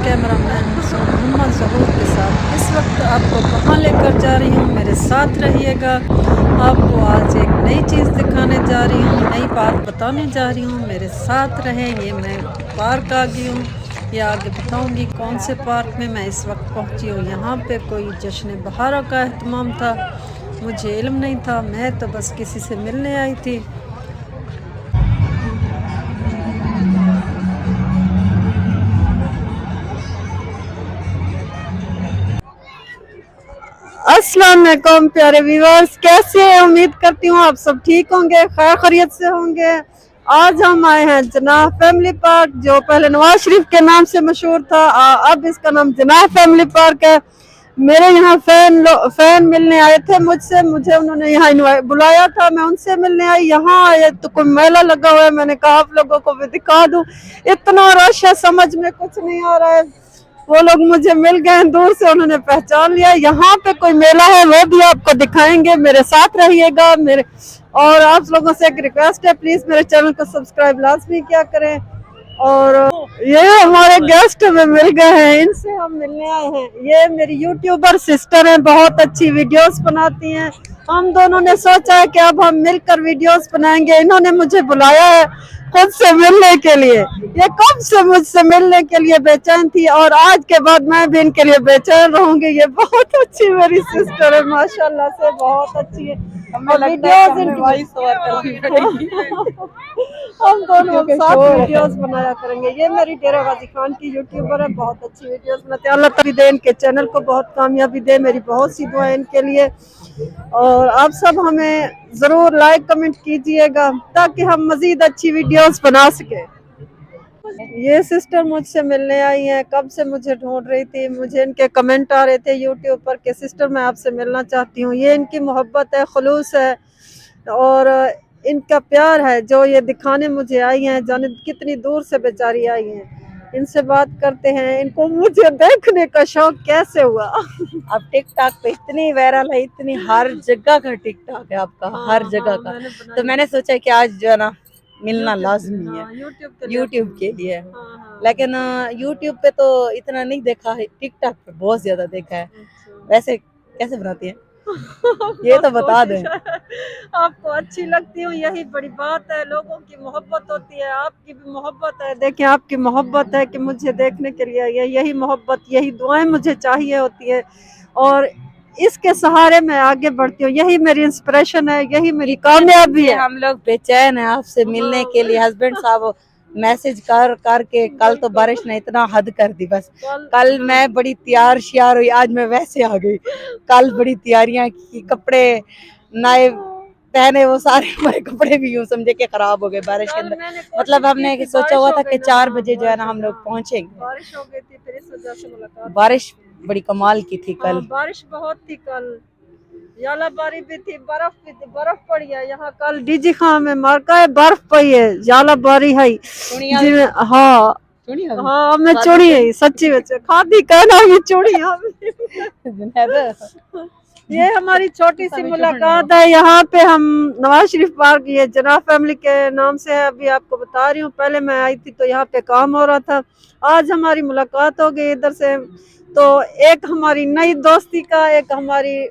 Cameraman Mohammad ज़हूर के साथ इस वक्त आपको कहाँ लेकर जा रही हूँ, मेरे साथ रहिएगा। आपको आज एक नई चीज़ दिखाने जा रही हूँ, नई बात बताने जा रही हूँ, मेरे साथ रहें। ये मैं पार्क आ गई हूँ, ये आगे बताऊँगी कौन से पार्क में मैं इस वक्त पहुँची हूँ। यहाँ पे कोई जश्न बहारों का एहतमाम था, मुझे इल्म नहीं था, मैं तो बस किसी से मिलने आई थी। अस्सलाम वालेकुम प्यारे व्यूअर्स, कैसे हैं? उम्मीद करती हूँ आप सब ठीक होंगे, खैर खैरियत से होंगे। आज हम आए हैं जनाह फैमिली पार्क, जो पहले नवाज शरीफ के नाम से मशहूर था, अब इसका नाम जनाह फैमिली पार्क है। मेरे यहाँ फैन मिलने आए थे मुझसे, मुझे उन्होंने यहाँ बुलाया था, मैं उनसे मिलने आई। यहाँ आए तो कोई मेला लगा हुआ है, मैंने कहा आप लोगों को भी दिखा दूं। इतना रश है, समझ में कुछ नहीं आ रहा है। वो लोग मुझे मिल गए, दूर से उन्होंने पहचान लिया। यहाँ पे कोई मेला है, वो भी आपको दिखाएंगे, मेरे साथ रहिएगा। मेरे और आप लोगों से एक रिक्वेस्ट है, प्लीज मेरे चैनल को सब्सक्राइब लाजमी क्या करें। और ये हमारे गेस्ट में मिल गए हैं, इनसे हम मिलने आए हैं। ये मेरी यूट्यूबर सिस्टर हैं, बहुत अच्छी वीडियोस बनाती हैं। हम दोनों ने सोचा है कि अब हम मिलकर वीडियोस बनाएंगे। इन्होंने मुझे बुलाया है खुद से मिलने के लिए, ये कब से मुझसे मिलने के लिए बेचैन थी, और आज के बाद मैं भी इनके लिए बेचैन रहूंगी। ये बहुत अच्छी मेरी सिस्टर है, माशाल्लाह से बहुत अच्छी है। वीडियोस हम दोनों साथ वीडियोस बनाया करेंगे। ये मेरी डेरा गाजी खान की यूट्यूबर है, बहुत अच्छी वीडियोस बनाते हैं। अल्लाह तभी दे इनके चैनल को बहुत कामयाबी दे, मेरी बहुत सी दुआएं इनके लिए। और आप सब हमें जरूर लाइक कमेंट कीजिएगा ताकि हम मजीद अच्छी वीडियोस बना सके। ये सिस्टर मुझसे मिलने आई हैं, कब से मुझे ढूंढ रही थी। मुझे इनके कमेंट आ रहे थे यूट्यूब पर कि सिस्टर मैं आपसे मिलना चाहती हूँ। ये इनकी मोहब्बत है, खुलूस है और इनका प्यार है जो ये दिखाने मुझे आई हैं। जाने कितनी दूर से बेचारी आई हैं। इनसे बात करते हैं, इनको मुझे देखने का शौक कैसे हुआ। अब टिकटॉक पे इतनी वायरल है, इतनी हर जगह का टिकटॉक है आपका, हर जगह का। तो मैंने सोचा कि आज जो है ना मिलना लाजमी है यूट्यूब के लिए। लेकिन यूट्यूब पे तो इतना नहीं देखा है, टिकटॉक पे बहुत ज्यादा देखा है। वैसे कैसे बनाती है ये तो बता दें। आपको अच्छी लगती हूँ, यही बड़ी बात है। लोगों की मोहब्बत होती है, आपकी भी मोहब्बत है। देखिए आपकी मोहब्बत है कि मुझे देखने के लिए यही मोहब्बत, यही दुआएं मुझे चाहिए होती है, और इसके सहारे मैं आगे बढ़ती हूँ। यही मेरी इंस्पिरेशन है, यही मेरी कामयाबी है। हम लोग बेचैन है आपसे मिलने के लिए। हस्बैंड साहब मैसेज कर करके, कल तो बारिश ने इतना हद कर दी। बस कल मैं बड़ी तैयार श्यार हुई, आज मैं वैसे आ गई। कल बड़ी तैयारियां की, कपड़े नए पहने, वो सारे हमारे कपड़े भी यूं समझे कि खराब हो गए बारिश के अंदर। मतलब हमने सोचा हुआ था कि 4 बजे जो है ना हम लोग पहुंचेंगे। बारिश हो गई थी, फिर इस वजह से मुलाकात। बारिश बड़ी कमाल की थी कल। बारिश बहुत थी कल, यालाबारी भी थी, बर्फ भी थी, बर्फ पड़ी है यहाँ कल। डीजी खां में मारका है, बर्फ पड़ी है, यालाबारी है। हाँ हाँ मैं चोड़ी है सच्ची में खादी कहना, ये चोड़ी। ये हमारी छोटी सी मुलाकात है। यहाँ पे हम नवाज शरीफ पार्क, ये जनाह फैमिली के नाम से है, अभी आपको बता रही हूँ। पहले मैं आई थी तो यहाँ पे काम हो रहा था, आज हमारी मुलाकात हो गई इधर से। तो एक हमारी नई दोस्ती का, एक हमारी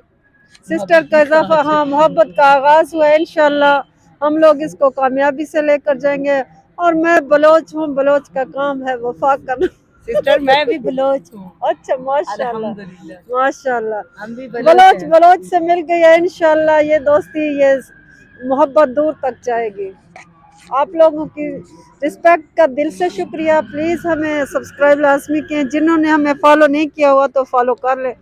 सिस्टर का इजाफा, हाँ मोहब्बत का आगाज हुआ है। इंशाल्लाह हम लोग इसको कामयाबी से लेकर जाएंगे। और मैं बलोच हूँ, बलोच का काम है वफा करना। सिस्टर मैं भी बलोच हूँ। अच्छा माशाल्लाह माशाल्लाह, हम भी बलोच से मिल गई है। इंशाल्लाह ये दोस्ती, ये मोहब्बत दूर तक जाएगी। आप लोगों की रिस्पेक्ट का दिल से शुक्रिया। प्लीज हमें सब्सक्राइब लाजमी किए, जिन्होंने हमें फॉलो नहीं किया हुआ तो फॉलो कर ले,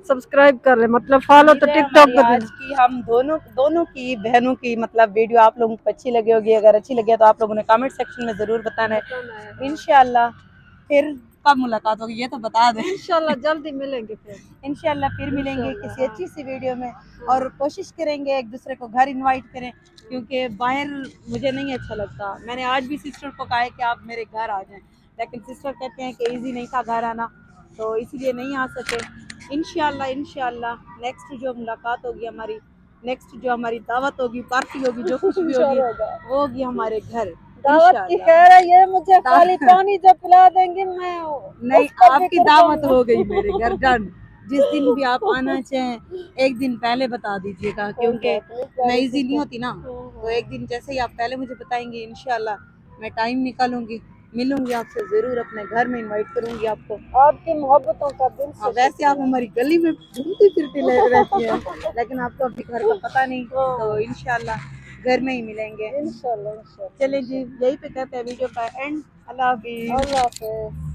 सब्सक्राइब कर ले, मतलब फॉलो तो टिकटॉक पे। आज की हम दोनों की बहनों की मतलब वीडियो आप लोगों को अच्छी लगी होगी। अगर अच्छी लगी तो आप लोगों ने कमेंट सेक्शन में जरूर बताना है। इंशाल्लाह फिर कब मुलाकात होगी ये तो बता दें। इंशाल्लाह जल्दी मिलेंगे, फिर इंशाल्लाह फिर मिलेंगे किसी अच्छी सी वीडियो में। और कोशिश करेंगे एक दूसरे को घर इनवाइट करें, क्योंकि बाहर मुझे नहीं अच्छा लगता। मैंने आज भी सिस्टर को कहा है कि आप मेरे घर आ जाएं, लेकिन सिस्टर कहते हैं कि इजी नहीं था घर आना, तो इसलिए नहीं आ सके। इंशाल्लाह नेक्स्ट जो मुलाकात होगी हमारी, नेक्स्ट जो हमारी दावत होगी, पार्टी होगी, जो कुछ भी होगी वो होगी हमारे घर। दावत की इंशाल्लाह। खैर है, ये मुझे खाली पानी जब पिला देंगे मैं नहीं, उस पर भी आपकी कुर्बान दावत हो गई मेरे घर, डन। जिस दिन भी आप आना चाहें एक दिन पहले बता दीजिएगा, क्योंकि मैं इजी नहीं होती ना, तो एक दिन जैसे ही आप पहले मुझे बताएंगे इंशाल्लाह मैं टाइम निकालूंगी, मिलूंगी आपसे जरूर, अपने घर में इनवाइट करूंगी आपको। आपकी मोहब्बतों का दिल से वैसे आप हमारी गली में घूमती फिरती रहती हैं, लेकिन आपको अभी घर का पता नहीं, तो इंशाल्लाह घर में ही मिलेंगे। इंशाल्लाह इंशाल्लाह। चलें जी, यही पे करते हैं वीडियो का एंड। अल्लाह हाफिज। अल्लाह हाफ़िज़।